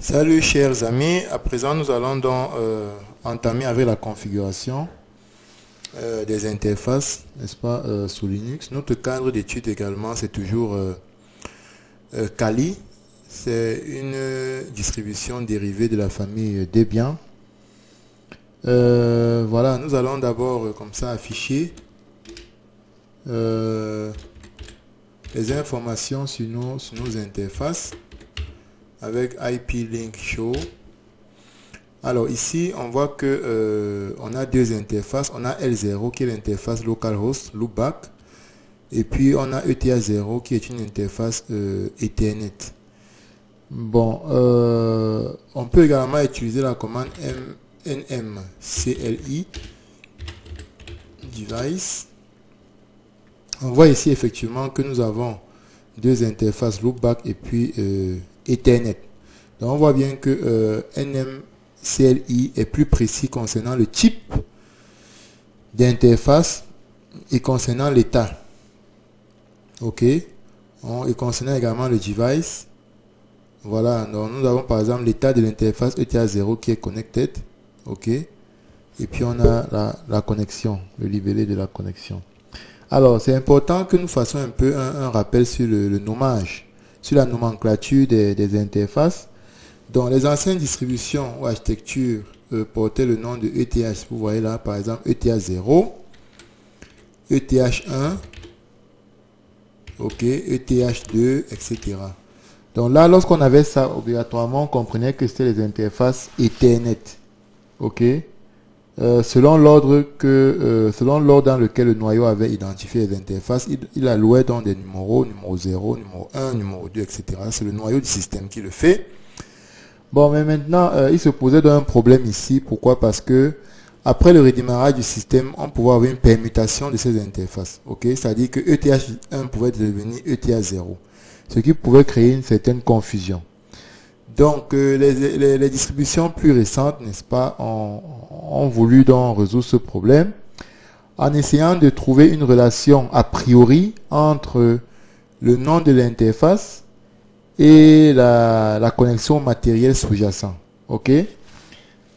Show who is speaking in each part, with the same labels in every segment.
Speaker 1: Salut chers amis, à présent nous allons donc entamer avec la configuration des interfaces, n'est-ce pas, sous Linux. Notre cadre d'étude également c'est toujours Kali, c'est une distribution dérivée de la famille Debian. Voilà, nous allons d'abord comme ça afficher les informations sur nos interfaces avec IP Link Show. Alors ici on voit que on a deux interfaces. On a L0 qui est l'interface localhost loopback, et puis on a ETA0 qui est une interface Ethernet. Bon, on peut également utiliser la commande nmcli device. On voit ici effectivement que nous avons deux interfaces loopback et puis Ethernet. Donc on voit bien que nmcli est plus précis concernant le type d'interface et concernant l'état. Ok. Et concernant également le device. Voilà. Donc nous avons par exemple l'état de l'interface ETA0 qui est connected. Ok. Et puis on a la connexion, le libellé de la connexion. Alors c'est important que nous fassions un peu un rappel sur le nommage, sur la nomenclature des interfaces. Dans les anciennes distributions ou architectures portaient le nom de ETH. Vous voyez là par exemple ETH0, ETH1, ok, ETH2, etc. Donc là, lorsqu'on avait ça, obligatoirement, on comprenait que c'était les interfaces Ethernet. Ok. Selon l'ordre dans lequel le noyau avait identifié les interfaces, il allouait donc des numéros, numéro 0, numéro 1, numéro 2, etc. C'est le noyau du système qui le fait. Bon, mais maintenant, il se posait donc un problème ici. Pourquoi? Parce que après le redémarrage du système, on pouvait avoir une permutation de ces interfaces. Ok, c'est-à-dire que ETH1 pouvait devenir ETH0, ce qui pouvait créer une certaine confusion. Donc, les distributions plus récentes, n'est-ce pas, ont voulu donc résoudre ce problème en essayant de trouver une relation a priori entre le nom de l'interface et la connexion matérielle sous-jacente. Ok.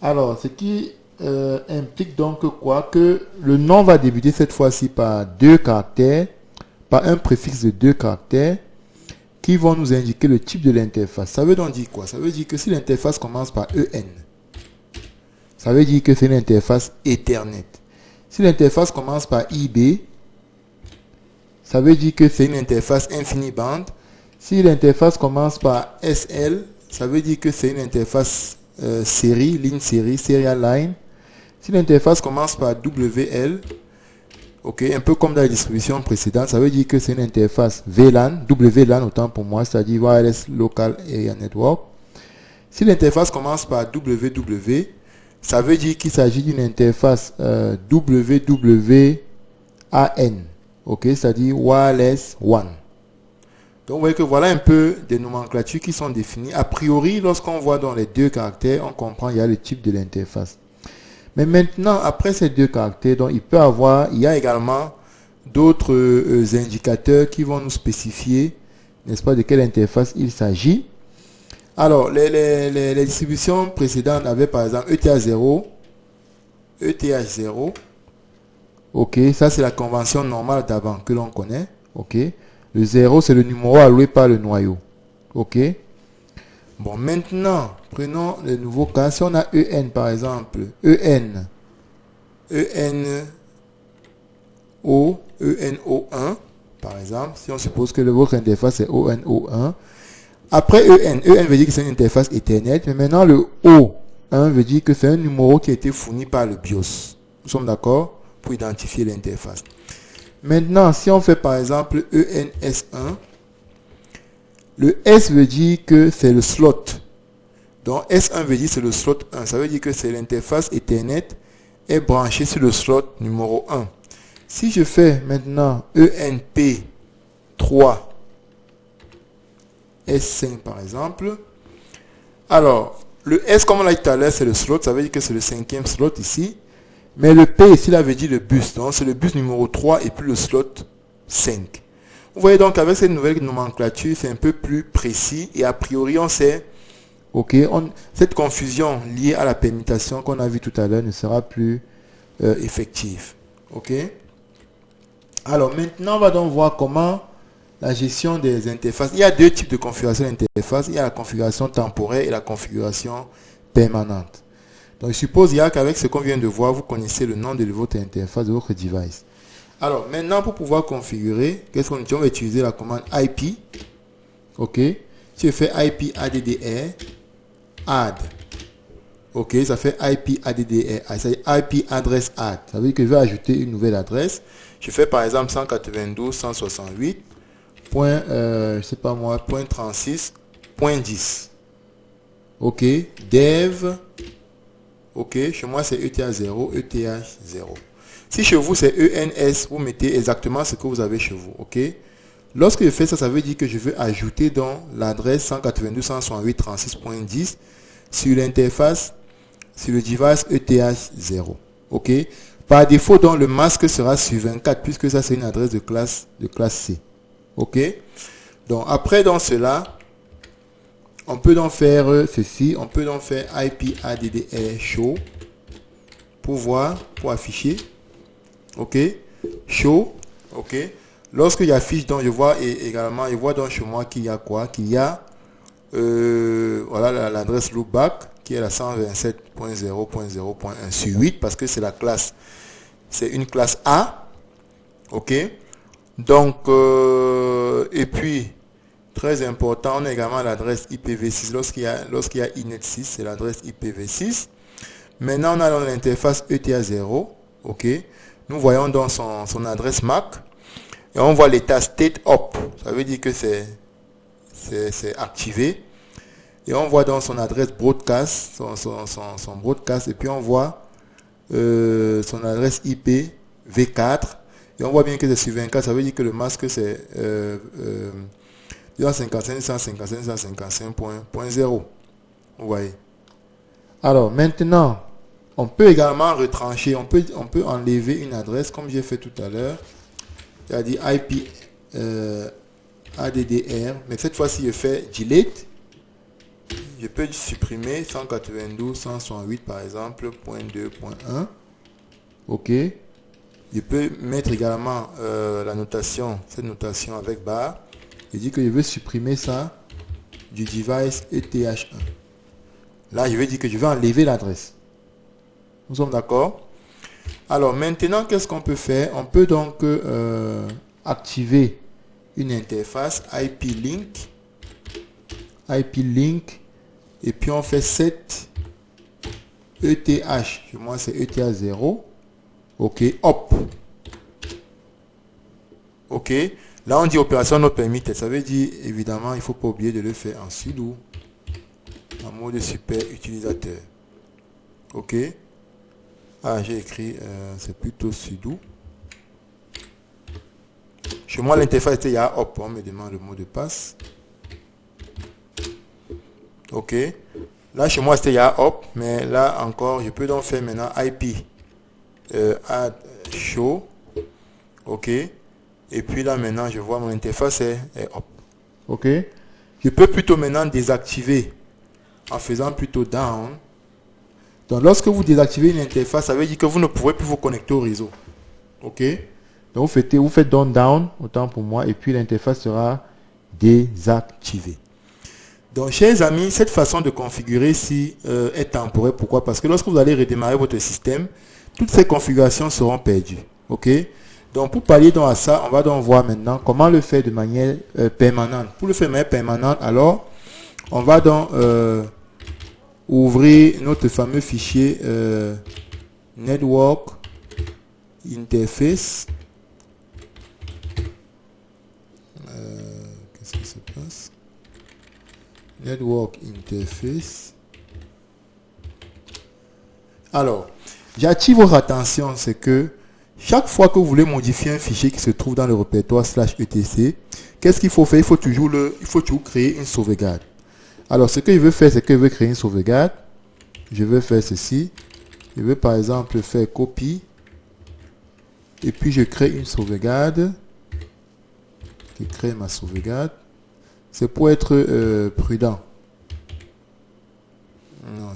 Speaker 1: Alors, ce qui implique donc quoi? Que le nom va débuter cette fois-ci par deux caractères, par un préfixe de deux caractères, qui vont nous indiquer le type de l'interface. Ça veut donc dire quoi? Ça veut dire que si l'interface commence par EN, ça veut dire que c'est une interface Ethernet. Si l'interface commence par IB, ça veut dire que c'est une interface InfiniBand. Si l'interface commence par SL, ça veut dire que c'est une interface série, ligne série, serial line. Si l'interface commence par WL, ok, un peu comme dans la distribution précédente, ça veut dire que c'est une interface VLAN, WLAN autant pour moi, c'est-à-dire Wireless Local Area Network. Si l'interface commence par WW, ça veut dire qu'il s'agit d'une interface WWAN, ok, c'est-à-dire Wireless WAN. Donc vous voyez que voilà un peu des nomenclatures qui sont définies. A priori, lorsqu'on voit dans les deux caractères, on comprend qu'il y a le type de l'interface. Mais maintenant, après ces deux caractères, donc il y a également d'autres indicateurs qui vont nous spécifier, n'est-ce pas, de quelle interface il s'agit. Alors, les distributions précédentes avaient par exemple ETH0, ok, ça c'est la convention normale d'avant que l'on connaît, ok. Le 0 c'est le numéro alloué par le noyau, ok. Bon, maintenant, prenons le nouveau cas. Si on a EN par exemple, ENO1 par exemple, si on suppose que votre interface est ONO1, après EN veut dire que c'est une interface Ethernet, mais maintenant le O1 veut dire que c'est un numéro qui a été fourni par le BIOS. Nous sommes d'accord pour identifier l'interface. Maintenant, si on fait par exemple ENS1, le S veut dire que c'est le slot. Donc S1 veut dire que c'est le slot 1. Ça veut dire que c'est l'interface Ethernet est branchée sur le slot numéro 1. Si je fais maintenant ENP3 S5 par exemple, alors le S comme on l'a dit tout à l'heure c'est le slot, ça veut dire que c'est le cinquième slot ici. Mais le P ici là veut dire le bus. Donc c'est le bus numéro 3 et puis le slot 5. Vous voyez donc avec cette nouvelle nomenclature, c'est un peu plus précis et a priori on sait Ok, cette confusion liée à la permutation qu'on a vu tout à l'heure ne sera plus effective. Ok. Alors maintenant, on va donc voir comment la gestion des interfaces. Il y a deux types de configuration d'interface. Il y a la configuration temporaire et la configuration permanente. Donc je suppose qu'avec ce qu'on vient de voir, vous connaissez le nom de votre interface, de votre device. Alors maintenant, pour pouvoir configurer, qu'est-ce qu'on utilise? On va utiliser la commande IP. Ok. Si je fais IP addr add. Ok, ça fait IP addr. C'est IP address add. Ça veut dire que je vais ajouter une nouvelle adresse. Je fais par exemple 192.168. Je sais pas moi, point 36.10. Ok, dev. Ok, chez moi c'est ETH 0, ETH 0. Si chez vous c'est ENS, vous mettez exactement ce que vous avez chez vous. Ok. Lorsque je fais ça, ça veut dire que je veux ajouter dans l'adresse 192.168.36.10 sur l'interface, sur le device ETH 0. Ok. Par défaut, donc le masque sera sur 24 puisque ça c'est une adresse de classe C. Ok. Donc après dans cela, on peut donc faire ceci. On peut donc faire IP addr show pour voir, pour afficher. Ok. Show. Ok. Lorsque j'affiche, donc je vois également, je vois donc chez moi qu'il y a quoi? Qu'il y a voilà l'adresse loopback qui est la 127.0.0.1 sur 8 parce que c'est la classe. C'est une classe A. Ok. Donc et puis très important, on a également l'adresse IPv6 lorsqu'il y a INET6, c'est l'adresse IPv6. Maintenant on a dans l'interface ETH 0. Ok. Nous voyons dans son adresse MAC. Et on voit l'état state up. Ça veut dire que c'est activé. Et on voit dans son adresse broadcast, son broadcast. Et puis on voit son adresse IP V4. Et on voit bien que c'est sur 24. Ça veut dire que le masque c'est 255.155.155.0. Vous voyez. Alors maintenant, on peut également retrancher. On peut enlever une adresse comme j'ai fait tout à l'heure. C'est-à-dire IP addr, mais cette fois-ci je fais delete. Je peux supprimer 192.168 par exemple, .2.1. Ok. Je peux mettre également la notation, cette notation avec barre. Je dis que je veux supprimer ça du device ETH1. Là, je vais dire que je vais enlever l'adresse. Nous sommes d'accord? Alors maintenant, qu'est-ce qu'on peut faire? On peut donc activer une interface IP link, et puis on fait set ETH. Chez moi, c'est ETH 0. Ok, hop. Ok, là on dit opération non permitted. Ça veut dire évidemment, il ne faut pas oublier de le faire en sudo, en mode super utilisateur. Ok. Ah, j'ai écrit, c'est plutôt sudo. Chez moi, l'interface était hop. On me demande le mot de passe. Ok. Là, chez moi, c'était hop. Mais là encore, je peux donc faire maintenant IP add show. Ok. Et puis là, maintenant, je vois mon interface est hop. Ok. Je peux plutôt maintenant désactiver en faisant plutôt down. Donc, lorsque vous désactivez une interface, ça veut dire que vous ne pouvez plus vous connecter au réseau. Ok. Donc, vous faites down, autant pour moi, et puis l'interface sera désactivée. Donc, chers amis, cette façon de configurer ici est temporaire. Pourquoi? Parce que lorsque vous allez redémarrer votre système, toutes ces configurations seront perdues. Ok. Donc, pour pallier donc à ça, on va donc voir maintenant comment le faire de manière permanente. Pour le faire de manière permanente, alors, on va donc ouvrir notre fameux fichier network interface. Qu'est-ce qui se passe? Network interface. Alors, j'attire votre attention, c'est que chaque fois que vous voulez modifier un fichier qui se trouve dans le répertoire /etc, qu'est-ce qu'il faut faire? Il faut toujours créer une sauvegarde. Alors, ce que je veux faire, c'est que je veux créer une sauvegarde. Je veux faire ceci. Je veux par exemple faire copie. Et puis, je crée une sauvegarde. Je crée ma sauvegarde. C'est pour être prudent.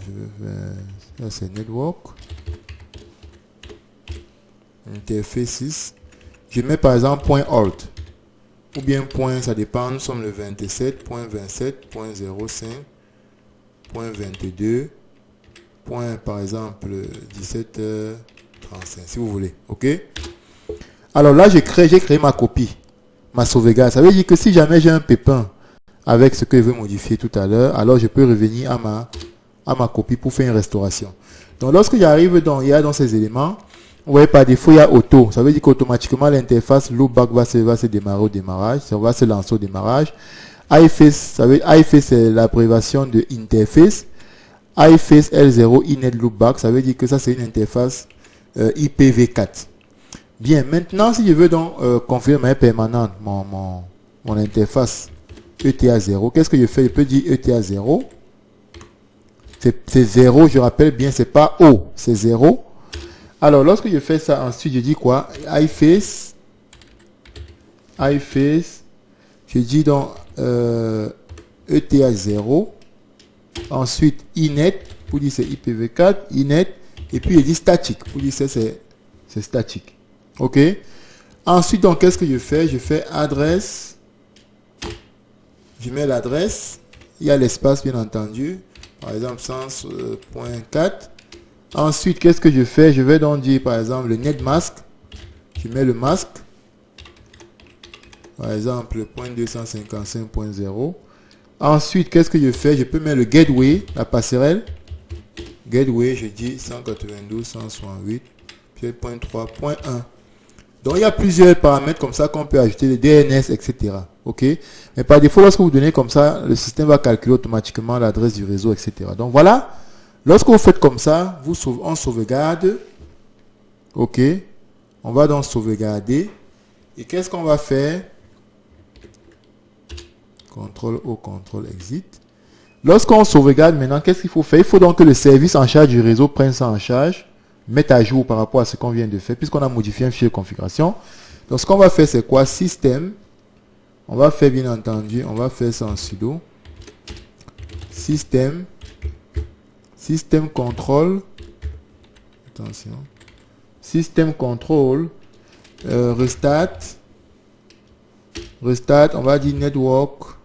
Speaker 1: je vais faire, ça c'est network, interfaces, je mets par exemple .alt, ou bien point, ça dépend, nous sommes le 27.27.05.22, point par exemple 17h35, si vous voulez, ok. Alors là, j'ai créé ma copie, ma sauvegarde. Ça veut dire que si jamais j'ai un pépin avec ce que je veux modifier tout à l'heure, alors je peux revenir à ma copie pour faire une restauration. Donc lorsque j'arrive il y a dans ces éléments, vous voyez par défaut il y a auto. Ça veut dire qu'automatiquement l'interface loopback va se démarrer au démarrage, ça va se lancer au démarrage. iFace, iFace c'est l'abréviation de interface. iFace L0 inet loopback, ça veut dire que ça c'est une interface IPv4. Bien, maintenant si je veux donc configurer ma permanente, mon interface ETA0, qu'est-ce que je fais? Je peux dire ETA0. C'est 0, je rappelle bien, c'est pas O, c'est 0. Alors, lorsque je fais ça, ensuite, je dis quoi? iFace, je dis donc ETA0. Ensuite, inet, pour dire c'est IPv4, inet. Et puis, je dis statique, pour dire c'est statique. OK? Ensuite, donc, qu'est-ce que je fais? Je fais adresse. Je mets l'adresse. Il y a l'espace, bien entendu. Par exemple, 100.4. Ensuite, qu'est-ce que je fais? Je vais donc dire, par exemple, le netmask. Je mets le masque. Par exemple, 255.0. Ensuite, qu'est-ce que je fais? Je peux mettre le gateway, la passerelle. Gateway, je dis 192.168.3.1. Donc, il y a plusieurs paramètres comme ça qu'on peut ajouter, les DNS, etc. OK? Mais par défaut, lorsque vous donnez comme ça, le système va calculer automatiquement l'adresse du réseau, etc. Donc, voilà. Lorsque vous faites comme ça, on sauvegarde. OK? On va donc sauvegarder. Et qu'est-ce qu'on va faire? CTRL O, CTRL exit. Lorsqu'on sauvegarde maintenant, qu'est-ce qu'il faut faire? Il faut donc que le service en charge du réseau prenne ça en charge, mette à jour par rapport à ce qu'on vient de faire, puisqu'on a modifié un fichier de configuration. Donc, ce qu'on va faire, c'est quoi? Système. On va faire, bien entendu, on va faire ça en sudo. Système control. Attention. Système control. Restart. On va dire network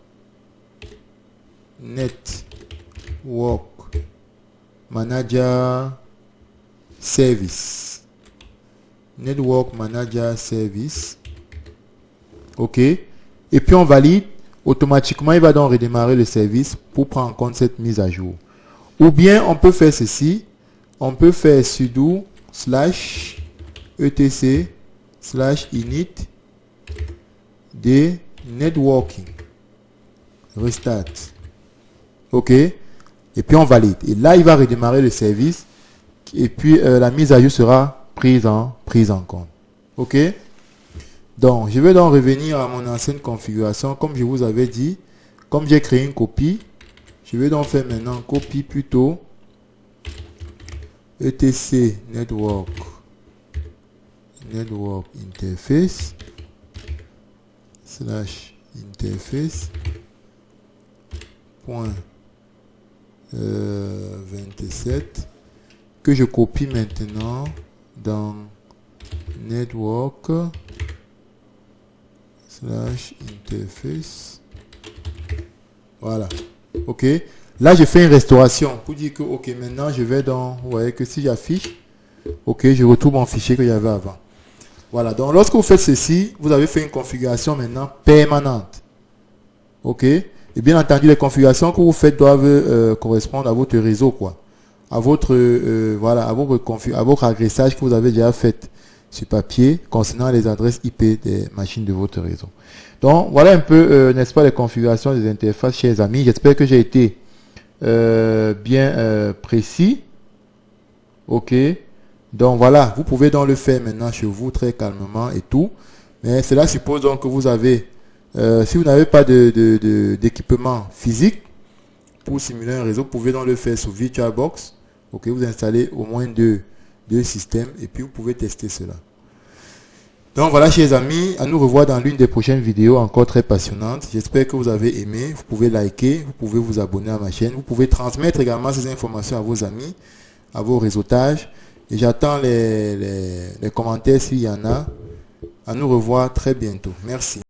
Speaker 1: manager service. Network manager service. OK. Et puis on valide. Automatiquement, il va donc redémarrer le service pour prendre en compte cette mise à jour. Ou bien, on peut faire ceci. On peut faire sudo /etc/init des networking. Restart. OK. Et puis, on valide. Et là, il va redémarrer le service. Et puis, la mise à jour sera prise en compte. OK. Donc, je vais donc revenir à mon ancienne configuration. Comme je vous avais dit, comme j'ai créé une copie, je vais donc faire maintenant copie plutôt etc network interface /interface point 27 que je copie maintenant dans network /interface. Voilà. OK. Là, je fais une restauration pour dire que, OK, maintenant, je vais dans, vous voyez que si j'affiche, OK, je retrouve mon fichier que j'avais avant. Voilà. Donc, lorsque vous faites ceci, vous avez fait une configuration maintenant permanente. OK. Et bien entendu, les configurations que vous faites doivent correspondre à votre réseau, quoi. À votre, voilà, à votre agressage que vous avez déjà fait sur papier concernant les adresses IP des machines de votre réseau. Donc, voilà un peu, n'est-ce pas, les configurations des interfaces, chers amis. J'espère que j'ai été bien précis. OK. Donc, voilà, vous pouvez donc le faire maintenant chez vous très calmement et tout. Mais cela suppose donc que vous avez, si vous n'avez pas d'équipement physique pour simuler un réseau, vous pouvez donc le faire sur VirtualBox. OK, vous installez au moins deux systèmes et puis vous pouvez tester cela. Donc voilà, chers amis, à nous revoir dans l'une des prochaines vidéos encore très passionnantes. J'espère que vous avez aimé. Vous pouvez liker, vous pouvez vous abonner à ma chaîne. Vous pouvez transmettre également ces informations à vos amis, à vos réseautages. Et j'attends les commentaires s'il y en a. À nous revoir très bientôt. Merci.